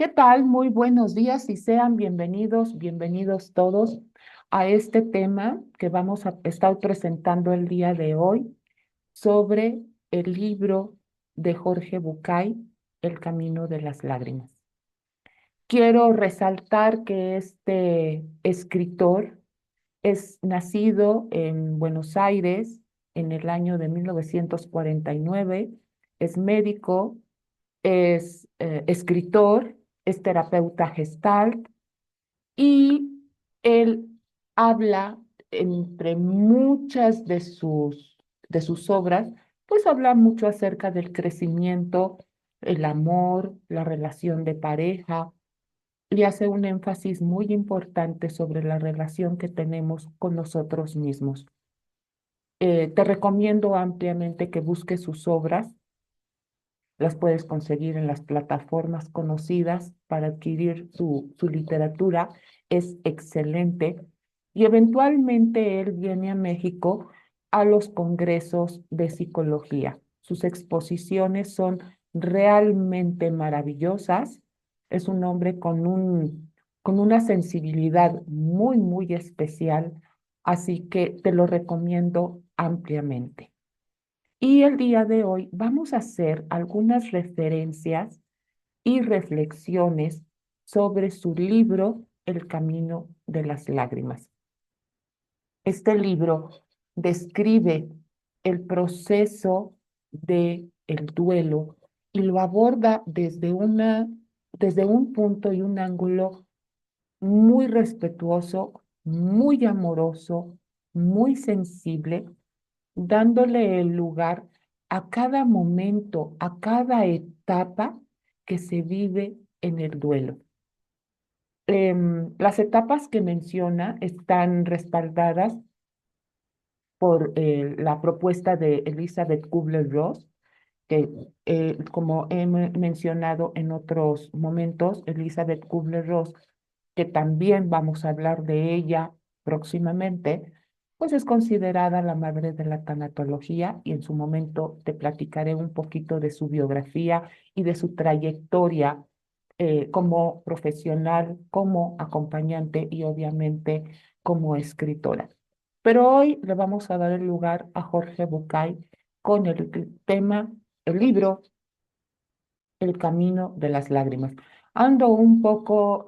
¿Qué tal? Muy buenos días y sean bienvenidos todos a este tema que vamos a estar presentando el día de hoy sobre el libro de Jorge Bucay, El Camino de las Lágrimas. Quiero resaltar que este escritor es nacido en Buenos Aires en el año de 1949, es médico, es escritor, es terapeuta gestalt y él habla entre muchas de sus obras, pues habla mucho acerca del crecimiento, el amor, la relación de pareja y hace un énfasis muy importante sobre la relación que tenemos con nosotros mismos. Te recomiendo ampliamente que busques sus obras. Las puedes conseguir en las plataformas conocidas para adquirir su literatura. Es excelente. Y eventualmente él viene a México a los congresos de psicología. Sus exposiciones son realmente maravillosas. Es un hombre con una sensibilidad muy especial, así que te lo recomiendo ampliamente. Y el día de hoy vamos a hacer algunas referencias y reflexiones sobre su libro El Camino de las Lágrimas. Este libro describe el proceso de el duelo y lo aborda desde un punto y un ángulo muy respetuoso, muy amoroso, muy sensible, dándole el lugar a cada momento, a cada etapa que se vive en el duelo. Las etapas que menciona están respaldadas por la propuesta de Elizabeth Kubler-Ross, que como he mencionado en otros momentos, Elizabeth Kubler-Ross, que también vamos a hablar de ella próximamente, pues es considerada la madre de la tanatología y en su momento te platicaré un poquito de su biografía y de su trayectoria como profesional, como acompañante y obviamente como escritora. Pero hoy le vamos a dar el lugar a Jorge Bucay con el tema, el libro El Camino de las Lágrimas. Ando un poco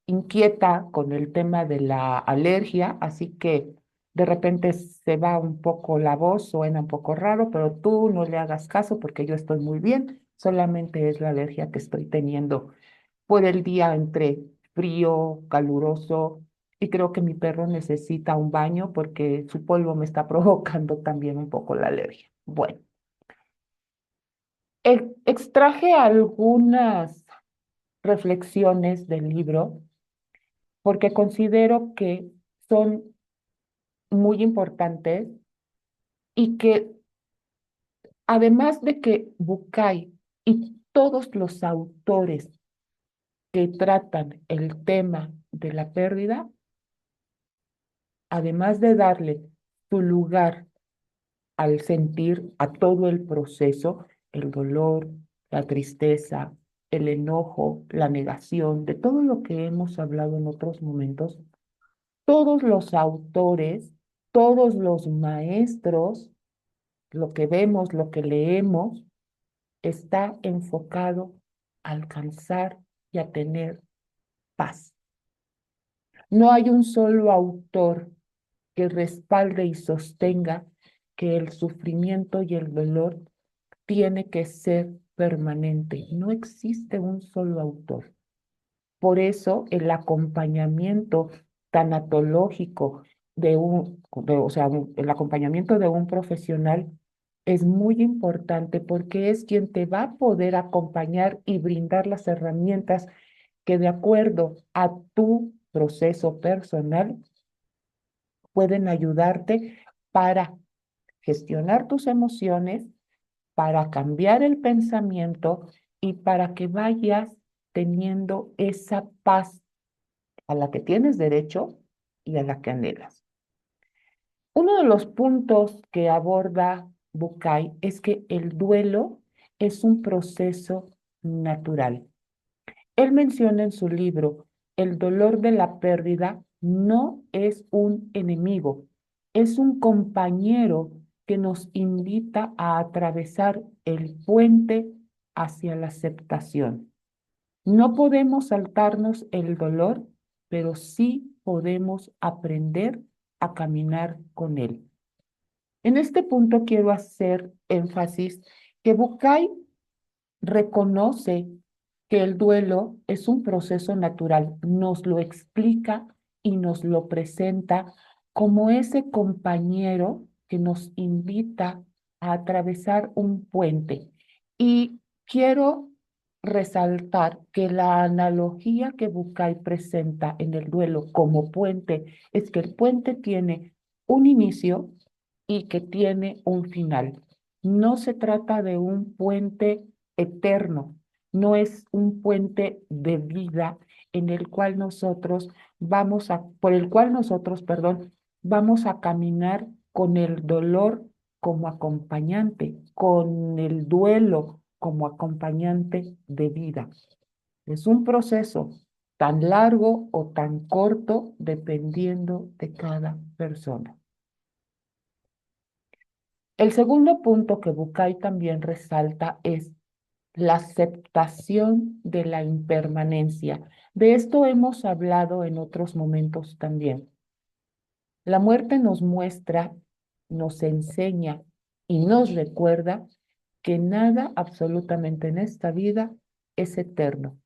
inquieta con el tema de la alergia, así que de repente se va un poco la voz, suena un poco raro, pero tú no le hagas caso porque yo estoy muy bien, solamente es la alergia que estoy teniendo por el día entre frío, caluroso, y creo que mi perro necesita un baño porque su polvo me está provocando también un poco la alergia. Bueno, extraje algunas reflexiones del libro porque considero que son muy importantes y que además de que Bucay y todos los autores que tratan el tema de la pérdida, además de darle su lugar al sentir a todo el proceso, el dolor, la tristeza, el enojo, la negación, de todo lo que hemos hablado en otros momentos, todos los autores, todos los maestros, lo que vemos, lo que leemos, está enfocado a alcanzar y a tener paz. No hay un solo autor que respalde y sostenga que el sufrimiento y el dolor tiene que ser permanente. No existe un solo autor. Por eso el acompañamiento tanatológico o sea, el acompañamiento de un profesional es muy importante porque es quien te va a poder acompañar y brindar las herramientas que de acuerdo a tu proceso personal pueden ayudarte para gestionar tus emociones, para cambiar el pensamiento y para que vayas teniendo esa paz a la que tienes derecho y a la que anhelas. Uno de los puntos que aborda Bucay es que el duelo es un proceso natural. Él menciona en su libro, el dolor de la pérdida no es un enemigo, es un compañero que nos invita a atravesar el puente hacia la aceptación. No podemos saltarnos el dolor, pero sí podemos aprender a caminar con él. En este punto quiero hacer énfasis que Bucay reconoce que el duelo es un proceso natural, nos lo explica y nos lo presenta como ese compañero que nos invita a atravesar un puente. Y quiero resaltar que la analogía que Bucay presenta en el duelo como puente es que el puente tiene un inicio y que tiene un final. No se trata de un puente eterno, no es un puente de vida en el cual por el cual nosotros, perdón, vamos a caminar con el dolor como acompañante, con el duelo como acompañante de vida. Es un proceso tan largo o tan corto dependiendo de cada persona. El segundo punto que Bucay también resalta es la aceptación de la impermanencia. De esto hemos hablado en otros momentos también. La muerte nos muestra, nos enseña y nos recuerda que nada absolutamente en esta vida es eterno,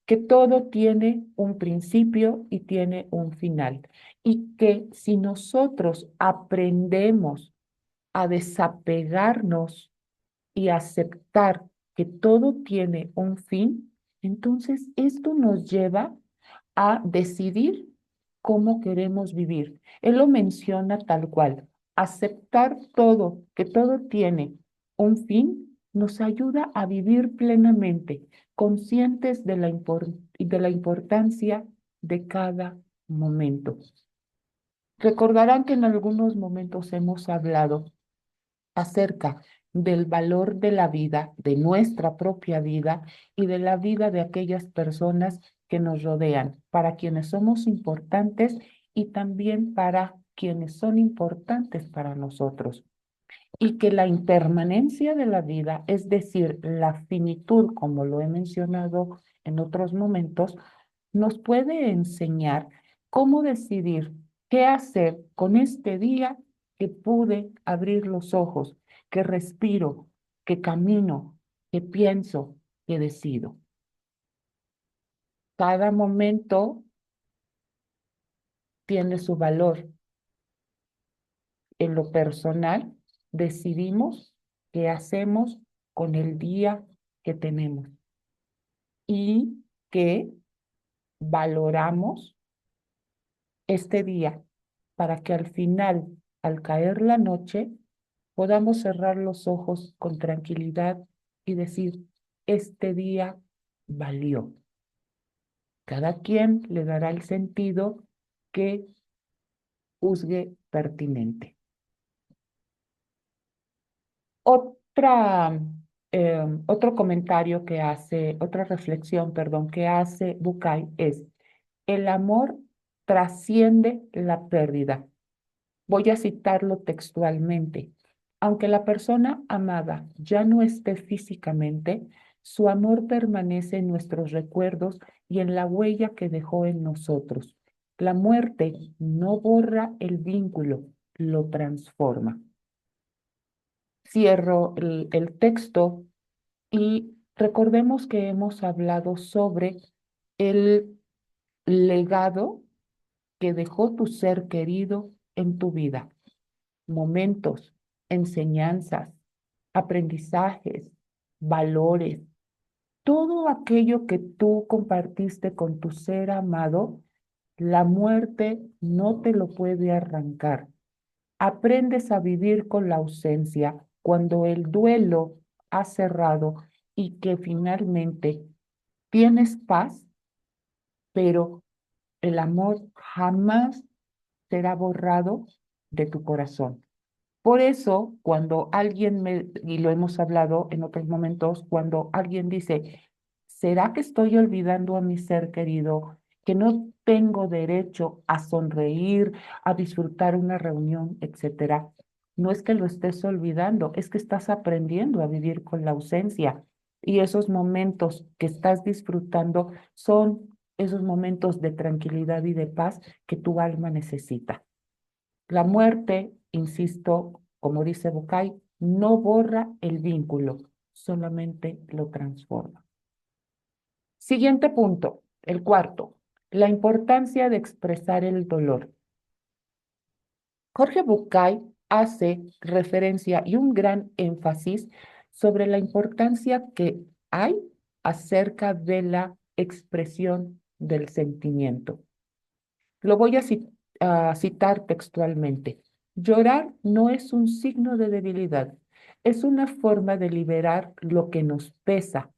que todo tiene un principio y tiene un final, y que si nosotros aprendemos a desapegarnos y aceptar que todo tiene un fin, entonces esto nos lleva a decidir cómo queremos vivir. Él lo menciona tal cual. Aceptar todo, que todo tiene un fin, nos ayuda a vivir plenamente, conscientes de de la importancia de cada momento. Recordarán que en algunos momentos hemos hablado acerca del valor de la vida, de nuestra propia vida y de la vida de aquellas personas que nos rodean, para quienes somos importantes y también para quienes son importantes para nosotros. Y que la impermanencia de la vida, es decir, la finitud, como lo he mencionado en otros momentos, nos puede enseñar cómo decidir qué hacer con este día que pude abrir los ojos, que respiro, que camino, que pienso, que decido. Cada momento tiene su valor. En lo personal, decidimos qué hacemos con el día que tenemos y que valoramos este día para que al final, al caer la noche, podamos cerrar los ojos con tranquilidad y decir, este día valió. Cada quien le dará el sentido que juzgue pertinente. Otra, otro comentario que hace, otra reflexión, perdón, que hace Bucay es, el amor trasciende la pérdida. Voy a citarlo textualmente. Aunque la persona amada ya no esté físicamente, su amor permanece en nuestros recuerdos y en la huella que dejó en nosotros. La muerte no borra el vínculo, lo transforma. Cierro el texto y recordemos que hemos hablado sobre el legado que dejó tu ser querido en tu vida. Momentos, enseñanzas, aprendizajes, valores, todo aquello que tú compartiste con tu ser amado, la muerte no te lo puede arrancar. Aprendes a vivir con la ausencia cuando el duelo ha cerrado y que finalmente tienes paz, pero el amor jamás será borrado de tu corazón. Por eso, cuando alguien y lo hemos hablado en otros momentos, cuando alguien dice, ¿Será que estoy olvidando a mi ser querido? Que no tengo derecho a sonreír, a disfrutar una reunión, etcétera. No es que lo estés olvidando, es que estás aprendiendo a vivir con la ausencia. Y esos momentos que estás disfrutando son esos momentos de tranquilidad y de paz que tu alma necesita. La muerte, insisto, como dice Bucay, no borra el vínculo, solamente lo transforma. Siguiente punto, el cuarto, la importancia de expresar el dolor. Jorge Bucay hace referencia y un gran énfasis sobre la importancia que hay acerca de la expresión del sentimiento. Lo voy a citar textualmente. Llorar no es un signo de debilidad, es una forma de liberar lo que nos pesa.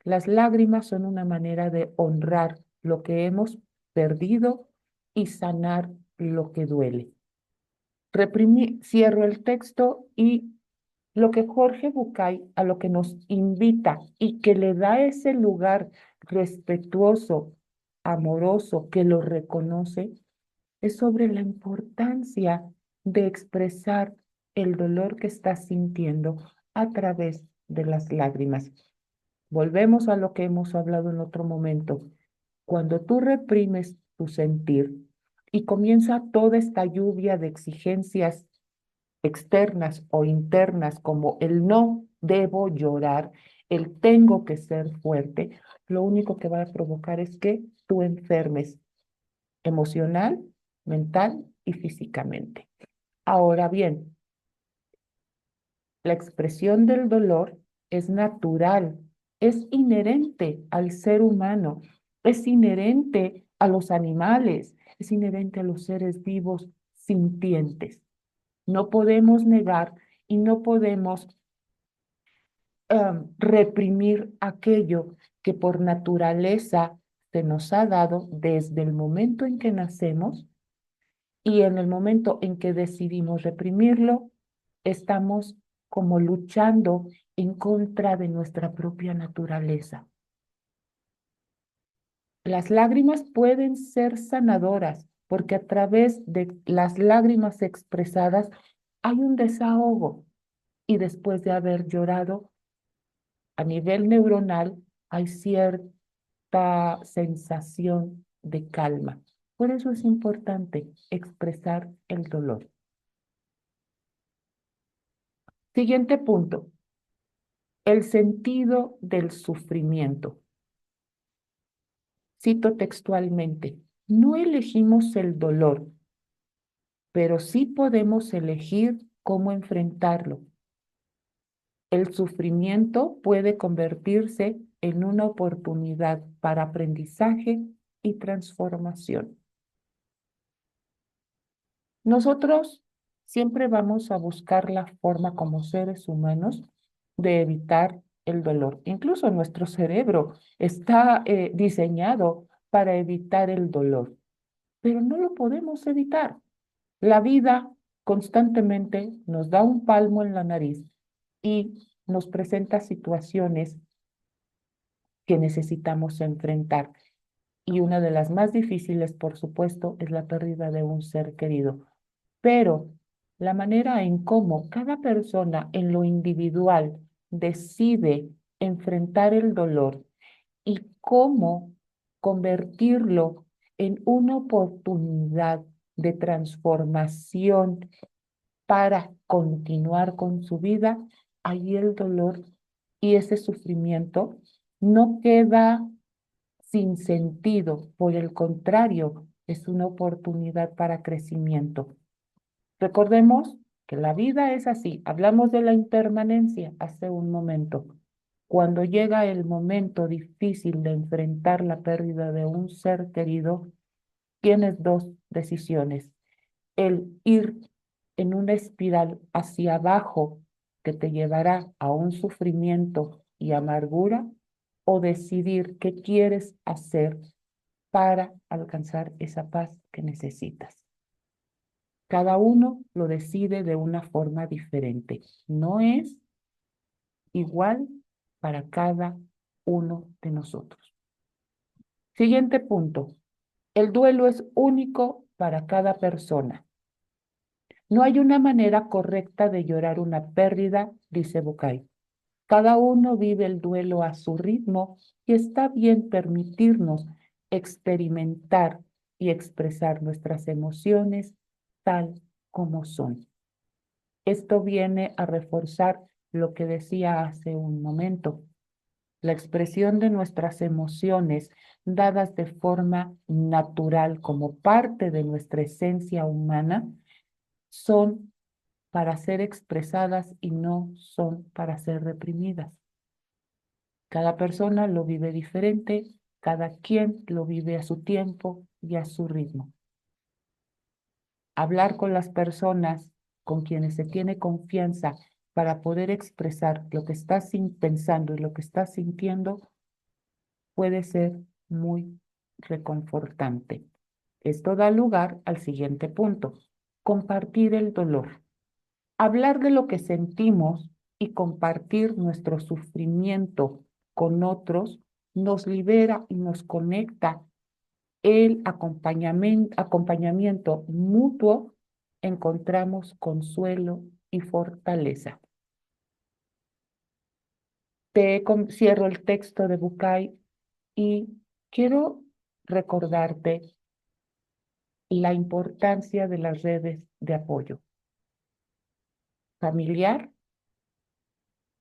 Las lágrimas son una manera de honrar lo que hemos perdido y sanar lo que duele. Cierro el texto y lo que Jorge Bucay a lo que nos invita y que le da ese lugar respetuoso, amoroso, que lo reconoce, es sobre la importancia de expresar el dolor que estás sintiendo a través de las lágrimas. Volvemos a lo que hemos hablado en otro momento. Cuando tú reprimes tu sentir y comienza toda esta lluvia de exigencias externas o internas como el no debo llorar, el tengo que ser fuerte, lo único que va a provocar es que tú enfermes emocional, mental y físicamente. Ahora bien, la expresión del dolor es natural, es inherente al ser humano, es inherente a los animales, es inherente a los seres vivos sintientes. No podemos negar y no podemos reprimir aquello que por naturaleza se nos ha dado desde el momento en que nacemos. Y en el momento en que decidimos reprimirlo, estamos como luchando en contra de nuestra propia naturaleza. Las lágrimas pueden ser sanadoras porque a través de las lágrimas expresadas hay un desahogo y después de haber llorado a nivel neuronal hay cierta sensación de calma. Por eso es importante expresar el dolor. Siguiente punto, el sentido del sufrimiento. Cito textualmente, no elegimos el dolor, pero sí podemos elegir cómo enfrentarlo. El sufrimiento puede convertirse en una oportunidad para aprendizaje y transformación. Nosotros siempre vamos a buscar la forma como seres humanos de evitar el dolor. Incluso nuestro cerebro está diseñado para evitar el dolor, pero no lo podemos evitar. La vida constantemente nos da un palmo en la nariz y nos presenta situaciones que necesitamos enfrentar. Y una de las más difíciles, por supuesto, es la pérdida de un ser querido. Pero la manera en cómo cada persona en lo individual decide enfrentar el dolor y cómo convertirlo en una oportunidad de transformación para continuar con su vida, ahí el dolor y ese sufrimiento no queda sin sentido, por el contrario, es una oportunidad para crecimiento. Recordemos que la vida es así. Hablamos de la impermanencia hace un momento. Cuando llega el momento difícil de enfrentar la pérdida de un ser querido, tienes dos decisiones. El ir en una espiral hacia abajo que te llevará a un sufrimiento y amargura o decidir qué quieres hacer para alcanzar esa paz que necesitas. Cada uno lo decide de una forma diferente. No es igual para cada uno de nosotros. Siguiente punto. El duelo es único para cada persona. No hay una manera correcta de llorar una pérdida, dice Bucay. Cada uno vive el duelo a su ritmo y está bien permitirnos experimentar y expresar nuestras emociones tal como son. Esto viene a reforzar lo que decía hace un momento. La expresión de nuestras emociones dadas de forma natural como parte de nuestra esencia humana son para ser expresadas y no son para ser reprimidas. Cada persona lo vive diferente, cada quien lo vive a su tiempo y a su ritmo. Hablar con las personas con quienes se tiene confianza para poder expresar lo que estás pensando y lo que estás sintiendo puede ser muy reconfortante. Esto da lugar al siguiente punto: compartir el dolor. Hablar de lo que sentimos y compartir nuestro sufrimiento con otros nos libera y nos conecta. El acompañamiento mutuo, encontramos consuelo y fortaleza. Cierro el texto de Bucay y quiero recordarte la importancia de las redes de apoyo familiar,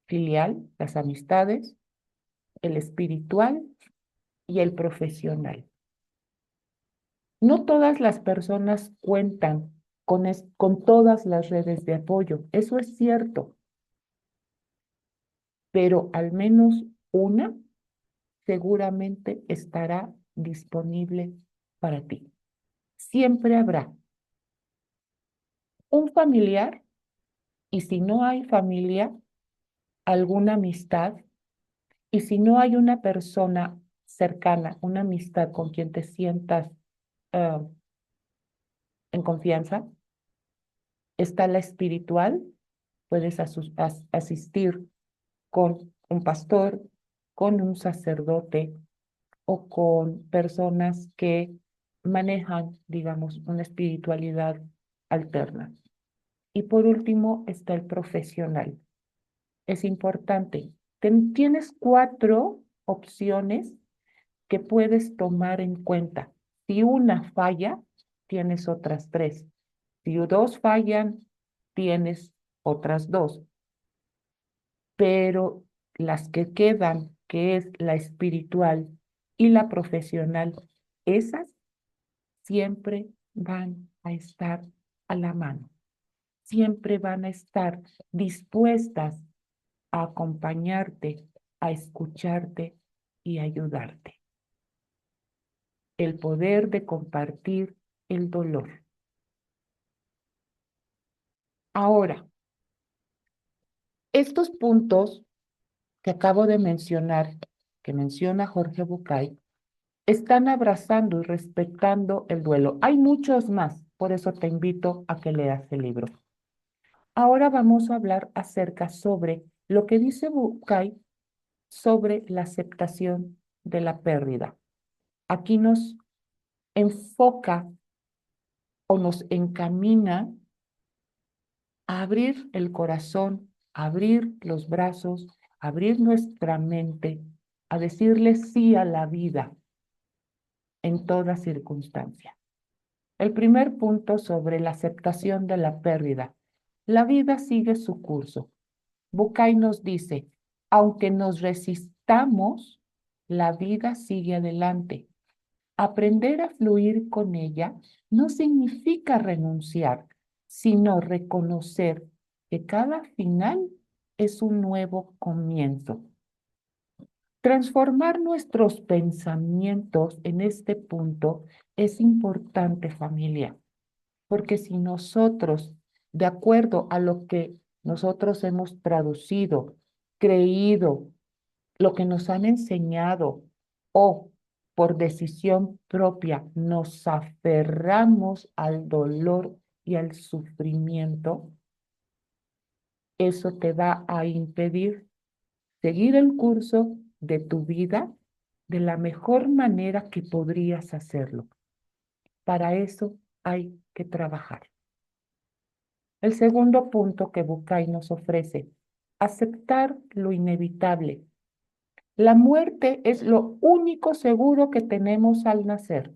filial, las amistades, el espiritual y el profesional. No todas las personas cuentan con todas las redes de apoyo, eso es cierto, pero al menos una seguramente estará disponible para ti. Siempre habrá un familiar, y si no hay familia, alguna amistad, y si no hay una persona cercana, una amistad con quien te sientas ah, en confianza, está la espiritual. Puedes asistir con un pastor, con un sacerdote o con personas que manejan, digamos, una espiritualidad alterna. Y por último está el profesional. Es importante. Tienes 4 opciones que puedes tomar en cuenta. Si una falla, tienes otras 3. Si 2 fallan, tienes otras 2. Pero las que quedan, que es la espiritual y la profesional, esas siempre van a estar a la mano. Siempre van a estar dispuestas a acompañarte, a escucharte y ayudarte. El poder de compartir el dolor. Ahora, estos puntos que acabo de mencionar, que menciona Jorge Bucay, están abrazando y respetando el duelo. Hay muchos más, por eso te invito a que leas el libro. Ahora vamos a hablar acerca sobre lo que dice Bucay sobre la aceptación de la pérdida. Aquí nos enfoca o nos encamina a abrir el corazón, a abrir los brazos, a abrir nuestra mente, a decirle sí a la vida en toda circunstancia. El primer punto sobre la aceptación de la pérdida. La vida sigue su curso. Bucay nos dice, aunque nos resistamos, la vida sigue adelante. Aprender a fluir con ella no significa renunciar, sino reconocer que cada final es un nuevo comienzo. Transformar nuestros pensamientos en este punto es importante, familia, porque si nosotros, de acuerdo a lo que nosotros hemos traducido, creído, lo que nos han enseñado o por decisión propia nos aferramos al dolor y al sufrimiento, eso te va a impedir seguir el curso de tu vida de la mejor manera que podrías hacerlo. Para eso hay que trabajar. El segundo punto que Bucay nos ofrece, aceptar lo inevitable. La muerte es lo único seguro que tenemos al nacer.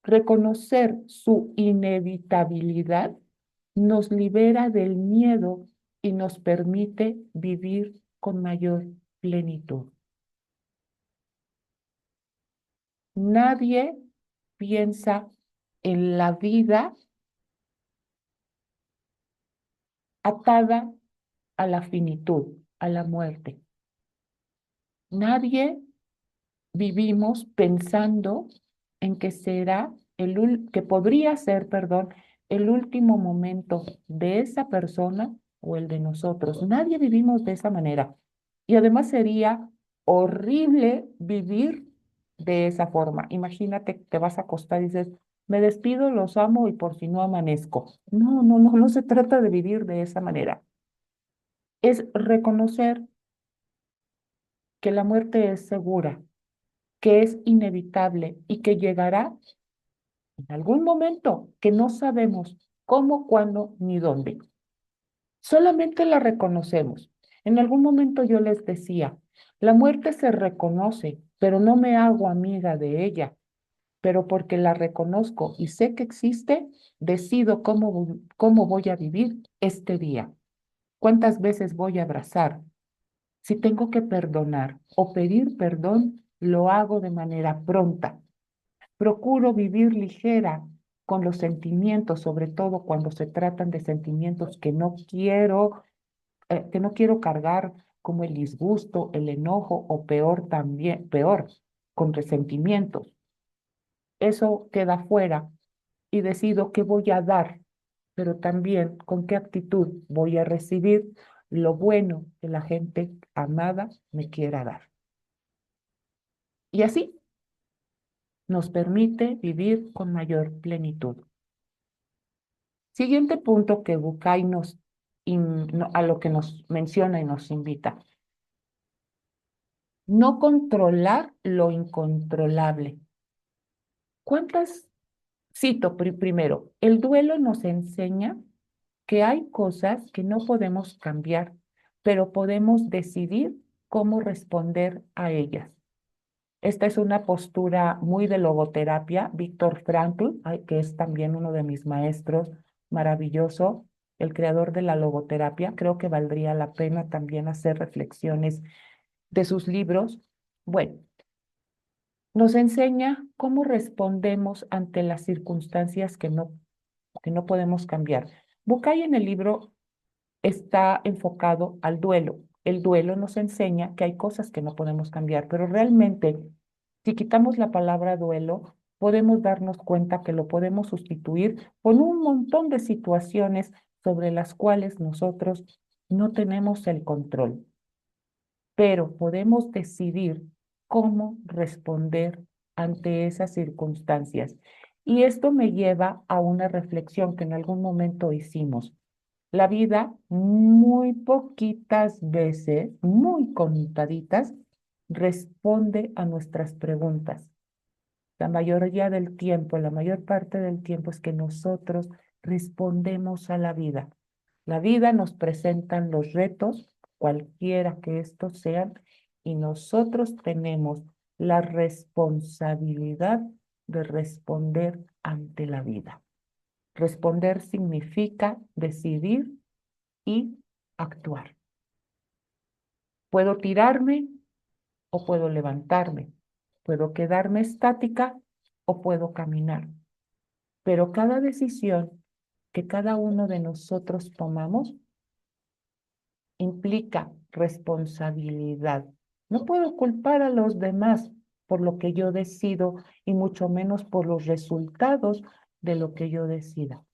Reconocer su inevitabilidad nos libera del miedo y nos permite vivir con mayor plenitud. Nadie piensa en la vida atada a la finitud, a la muerte. Nadie vivimos pensando en que será que podría ser, perdón, el último momento de esa persona o el de nosotros. Nadie vivimos de esa manera. Y además sería horrible vivir de esa forma. Imagínate que te vas a acostar y dices, me despido, los amo y por si no amanezco. No, no, no, no se trata de vivir de esa manera. Es reconocer que la muerte es segura, que es inevitable y que llegará en algún momento que no sabemos cómo, cuándo ni dónde. Solamente la reconocemos. En algún momento yo les decía, la muerte se reconoce, pero no me hago amiga de ella. Pero porque la reconozco y sé que existe, decido cómo voy a vivir este día. ¿Cuántas veces voy a abrazar? Si tengo que perdonar o pedir perdón, lo hago de manera pronta. Procuro vivir ligera con los sentimientos, sobre todo cuando se tratan de sentimientos que no quiero cargar, como el disgusto, el enojo o peor también, peor, con resentimientos. Eso queda fuera y decido qué voy a dar, pero también con qué actitud voy a recibir lo bueno que la gente amada me quiera dar. Y así nos permite vivir con mayor plenitud. Siguiente punto que Bucay a lo que nos menciona y nos invita. No controlar lo incontrolable. ¿Cuántas? Cito primero, el duelo nos enseña que hay cosas que no podemos cambiar, pero podemos decidir cómo responder a ellas. Esta es una postura muy de logoterapia. Víctor Frankl, que es también uno de mis maestros, maravilloso, el creador de la logoterapia. Creo que valdría la pena también hacer reflexiones de sus libros. Bueno, nos enseña cómo respondemos ante las circunstancias que no podemos cambiar. Bucay en el libro está enfocado al duelo. El duelo nos enseña que hay cosas que no podemos cambiar, pero realmente, si quitamos la palabra duelo, podemos darnos cuenta que lo podemos sustituir por un montón de situaciones sobre las cuales nosotros no tenemos el control, pero podemos decidir cómo responder ante esas circunstancias. Y esto me lleva a una reflexión que en algún momento hicimos. La vida muy poquitas veces, muy contaditas, responde a nuestras preguntas. La mayoría del tiempo, la mayor parte del tiempo es que nosotros respondemos a la vida. La vida nos presenta los retos, cualquiera que estos sean, y nosotros tenemos la responsabilidad de responder ante la vida. Responder significa decidir y actuar. Puedo tirarme o puedo levantarme. Puedo quedarme estática o puedo caminar. Pero cada decisión que cada uno de nosotros tomamos implica responsabilidad. No puedo culpar a los demás por lo que yo decido y mucho menos por los resultados de lo que yo decida.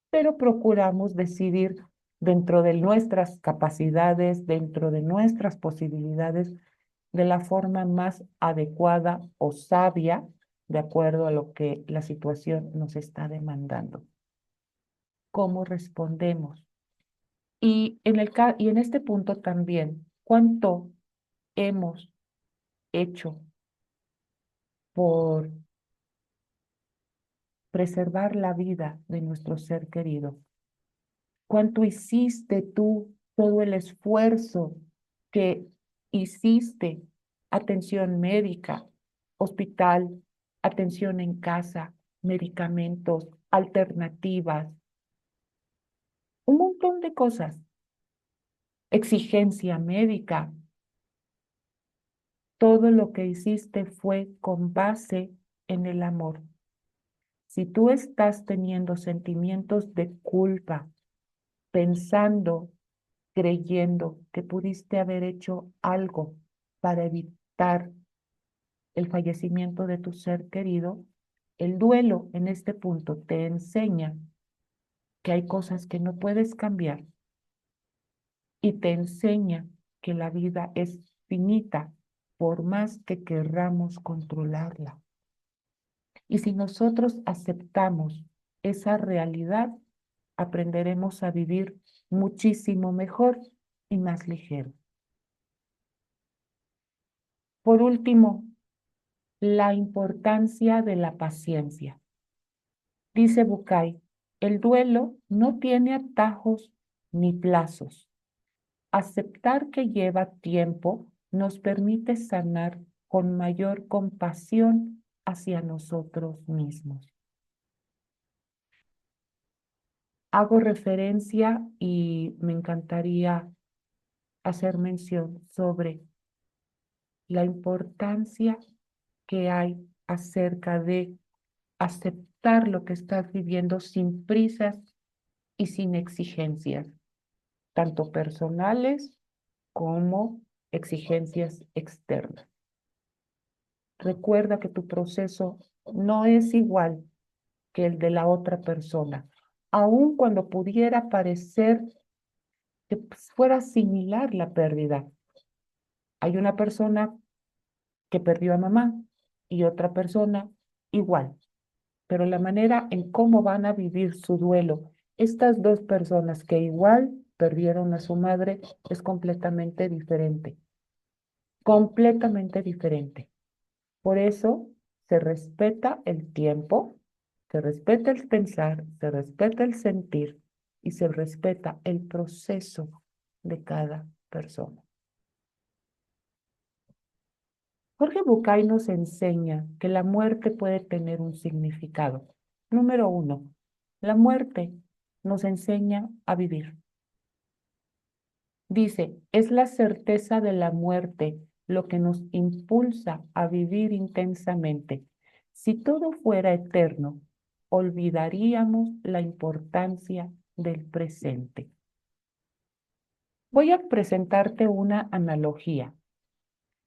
Pero procuramos decidir dentro de nuestras capacidades, dentro de nuestras posibilidades, de la forma más adecuada o sabia, de acuerdo a lo que la situación nos está demandando. ¿Cómo respondemos? Y en este punto también, ¿cuánto hemos hecho por preservar la vida de nuestro ser querido. ¿Cuánto hiciste tú todo el esfuerzo que hiciste? Atención médica, hospital, atención en casa, medicamentos, alternativas, un montón de cosas, exigencia médica. Todo lo que hiciste fue con base en el amor. Si tú estás teniendo sentimientos de culpa, pensando, creyendo que pudiste haber hecho algo para evitar el fallecimiento de tu ser querido, el duelo en este punto te enseña que hay cosas que no puedes cambiar y te enseña que la vida es finita por más que querramos controlarla. Y si nosotros aceptamos esa realidad, aprenderemos a vivir muchísimo mejor y más ligero. Por último, la importancia de la paciencia. Dice Bucay, el duelo no tiene atajos ni plazos. Aceptar que lleva tiempo nos permite sanar con mayor compasión hacia nosotros mismos. Hago referencia y me encantaría hacer mención sobre la importancia que hay acerca de aceptar lo que estás viviendo sin prisas y sin exigencias, tanto personales como exigencias externas. Recuerda que tu proceso no es igual que el de la otra persona, aun cuando pudiera parecer que fuera similar la pérdida. Hay una persona que perdió a mamá y otra persona igual, pero la manera en cómo van a vivir su duelo, estas dos personas que igual perdieron a su madre, es completamente diferente, completamente diferente. Por eso se respeta el tiempo, se respeta el pensar, se respeta el sentir y se respeta el proceso de cada persona. Jorge Bucay nos enseña que la muerte puede tener un significado. Número uno, la muerte nos enseña a vivir. Dice, es la certeza de la muerte lo que nos impulsa a vivir intensamente. Si todo fuera eterno, olvidaríamos la importancia del presente. Voy a presentarte una analogía.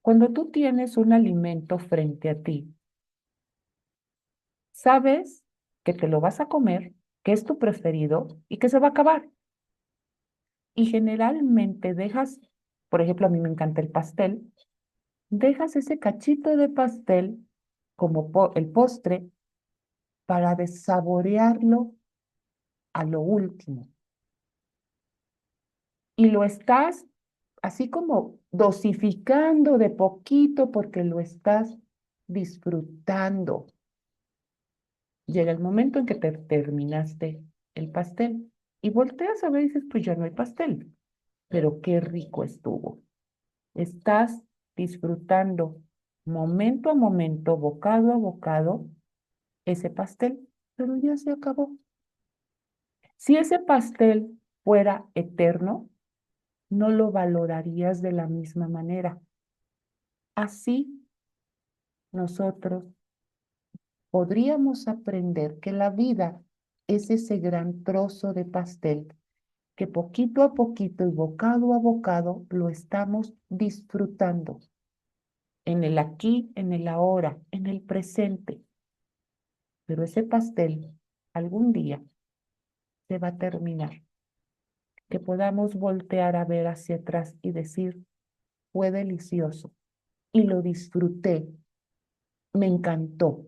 Cuando tú tienes un alimento frente a ti, sabes que te lo vas a comer, que es tu preferido y que se va a acabar. Y generalmente dejas, por ejemplo, a mí me encanta el pastel, dejas ese cachito de pastel como el postre para desaborearlo a lo último. Y lo estás así como dosificando de poquito porque lo estás disfrutando. Llega el momento en que te terminaste el pastel y volteas a ver y dices, pues ya no hay pastel, pero qué rico estuvo. Estás disfrutando momento a momento, bocado a bocado, ese pastel, pero ya se acabó. Si ese pastel fuera eterno, no lo valorarías de la misma manera. Así nosotros podríamos aprender que la vida es ese gran trozo de pastel que poquito a poquito y bocado a bocado lo estamos disfrutando en el aquí, en el ahora, en el presente. Pero ese pastel algún día se va a terminar. Que podamos voltear a ver hacia atrás y decir, fue delicioso y lo disfruté, me encantó.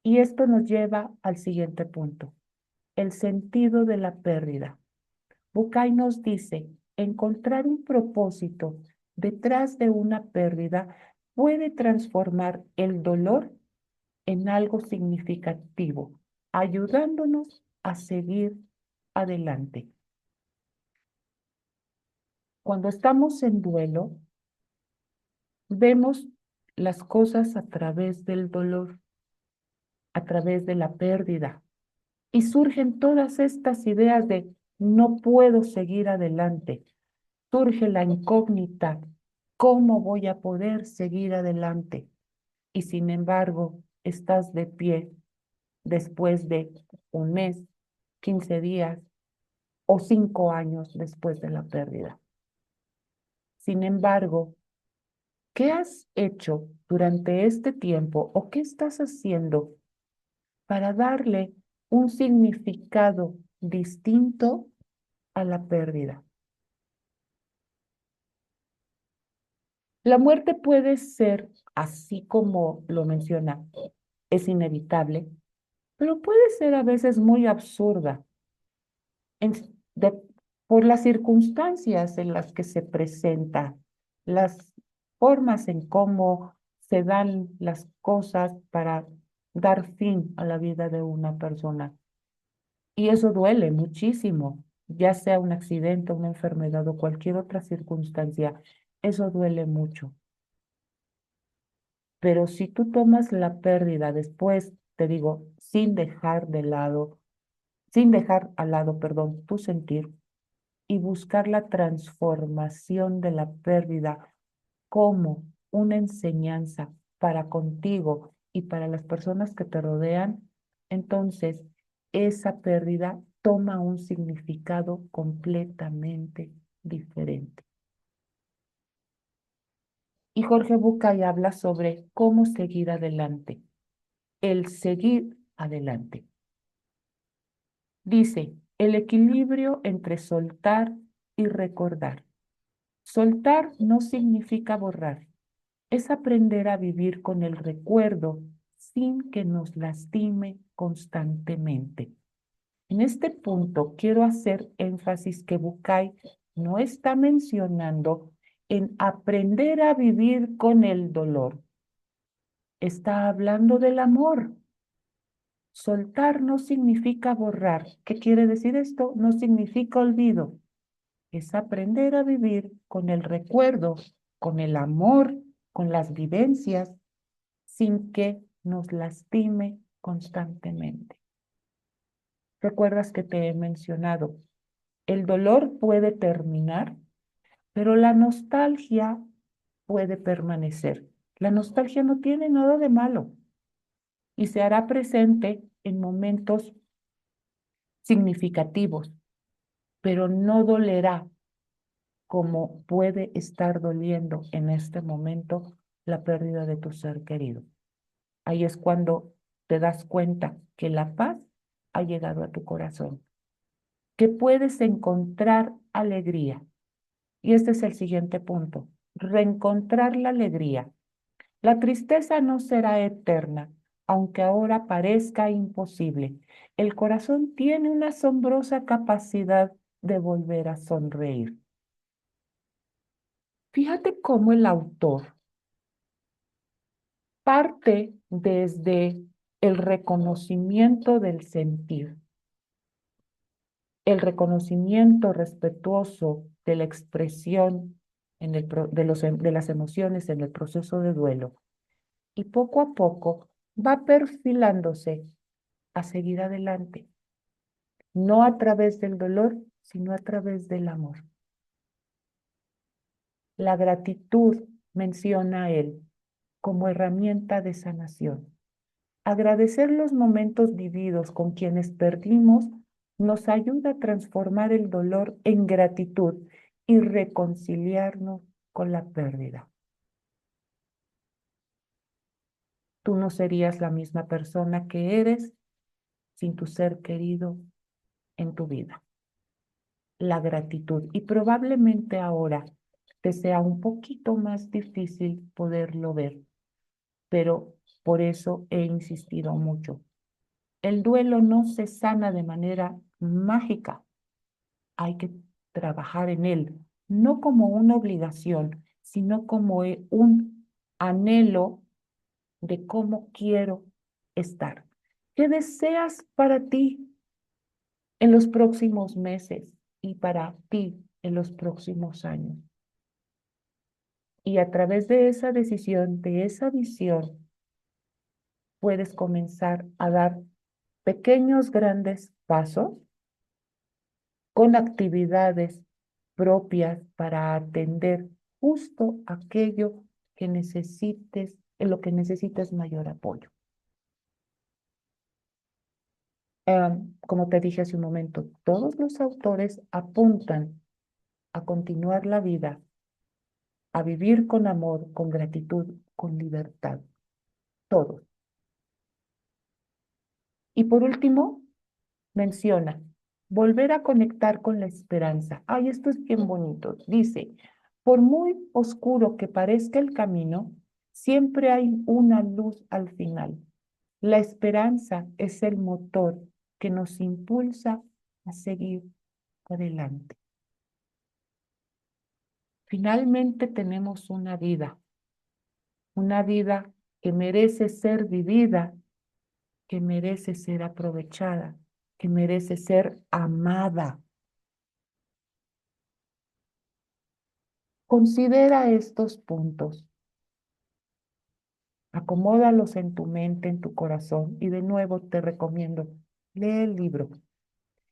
Y esto nos lleva al siguiente punto, el sentido de la pérdida. Bucay nos dice, encontrar un propósito detrás de una pérdida puede transformar el dolor en algo significativo, ayudándonos a seguir adelante. Cuando estamos en duelo, vemos las cosas a través del dolor, a través de la pérdida, y surgen todas estas ideas de no puedo seguir adelante. Surge la incógnita, ¿cómo voy a poder seguir adelante? Y sin embargo, estás de pie después de un mes, 15 días o 5 años después de la pérdida. Sin embargo, ¿qué has hecho durante este tiempo o qué estás haciendo para darle un significado distinto a la pérdida? La muerte puede ser, así como lo menciona, es inevitable, pero puede ser a veces muy absurda en- de- por las circunstancias en las que se presenta, las formas en cómo se dan las cosas para dar fin a la vida de una persona. Y eso duele muchísimo, ya sea un accidente, una enfermedad o cualquier otra circunstancia, eso duele mucho. Pero si tú tomas la pérdida después, te digo, sin dejar al lado, perdón, tu sentir y buscar la transformación de la pérdida como una enseñanza para contigo y para las personas que te rodean, entonces esa pérdida toma un significado completamente diferente. Y Jorge Bucay habla sobre cómo seguir adelante, el seguir adelante. Dice, el equilibrio entre soltar y recordar. Soltar no significa borrar, es aprender a vivir con el recuerdo sin que nos lastime constantemente. En este punto quiero hacer énfasis que Bucay no está mencionando en aprender a vivir con el dolor. Está hablando del amor. Soltar no significa borrar. ¿Qué quiere decir esto? No significa olvido. Es aprender a vivir con el recuerdo, con el amor, con las vivencias, sin que nos lastime constantemente. ¿Recuerdas que te he mencionado? El dolor puede terminar, pero la nostalgia puede permanecer. La nostalgia no tiene nada de malo y se hará presente en momentos significativos, pero no dolerá como puede estar doliendo en este momento la pérdida de tu ser querido. Ahí es cuando te das cuenta que la paz ha llegado a tu corazón, que puedes encontrar alegría. Y este es el siguiente punto, reencontrar la alegría. La tristeza no será eterna, aunque ahora parezca imposible. El corazón tiene una asombrosa capacidad de volver a sonreír. Fíjate cómo el autor parte desde el reconocimiento del sentir, el reconocimiento respetuoso de la expresión de las emociones en el proceso de duelo y poco a poco va perfilándose a seguir adelante, no a través del dolor, sino a través del amor. La gratitud, menciona él, como herramienta de sanación. Agradecer los momentos vividos con quienes perdimos nos ayuda a transformar el dolor en gratitud y reconciliarnos con la pérdida. Tú no serías la misma persona que eres sin tu ser querido en tu vida. La gratitud. Y probablemente ahora te sea un poquito más difícil poderlo ver, pero por eso he insistido mucho. El duelo no se sana de manera mágica. Hay que trabajar en él, no como una obligación, sino como un anhelo de cómo quiero estar. ¿Qué deseas para ti en los próximos meses y para ti en los próximos años? Y a través de esa decisión, de esa visión, puedes comenzar a dar pequeños, grandes pasos con actividades propias para atender justo aquello que necesites, en lo que necesites mayor apoyo. Como te dije hace un momento, todos los autores apuntan a continuar la vida, a vivir con amor, con gratitud, con libertad. Todos. Y por último, menciona, volver a conectar con la esperanza. Ay, esto es bien bonito. Dice, por muy oscuro que parezca el camino, siempre hay una luz al final. La esperanza es el motor que nos impulsa a seguir adelante. Finalmente tenemos una vida que merece ser vivida, que merece ser aprovechada, que merece ser amada. Considera estos puntos, acomódalos en tu mente, en tu corazón y de nuevo te recomiendo, lee el libro.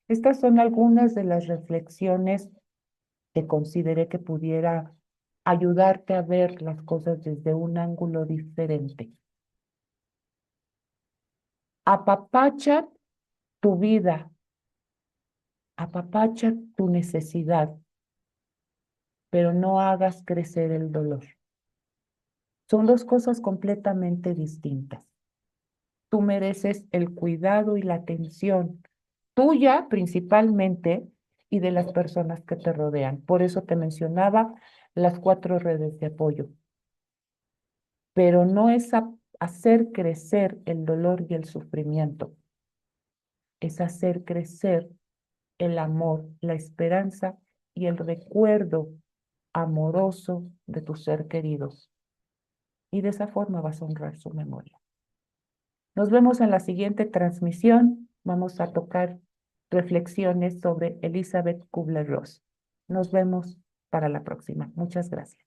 Estas son algunas de las reflexiones que consideré que pudiera ayudarte a ver las cosas desde un ángulo diferente. Apapacha tu vida, apapacha tu necesidad, pero no hagas crecer el dolor. Son dos cosas completamente distintas. Tú mereces el cuidado y la atención tuya principalmente y de las personas que te rodean. Por eso te mencionaba las 4 redes de apoyo. Pero no es hacer crecer el dolor y el sufrimiento, es hacer crecer el amor, la esperanza y el recuerdo amoroso de tu ser querido. Y de esa forma vas a honrar su memoria. Nos vemos en la siguiente transmisión. Vamos a tocar reflexiones sobre Elizabeth Kubler-Ross. Nos vemos para la próxima. Muchas gracias.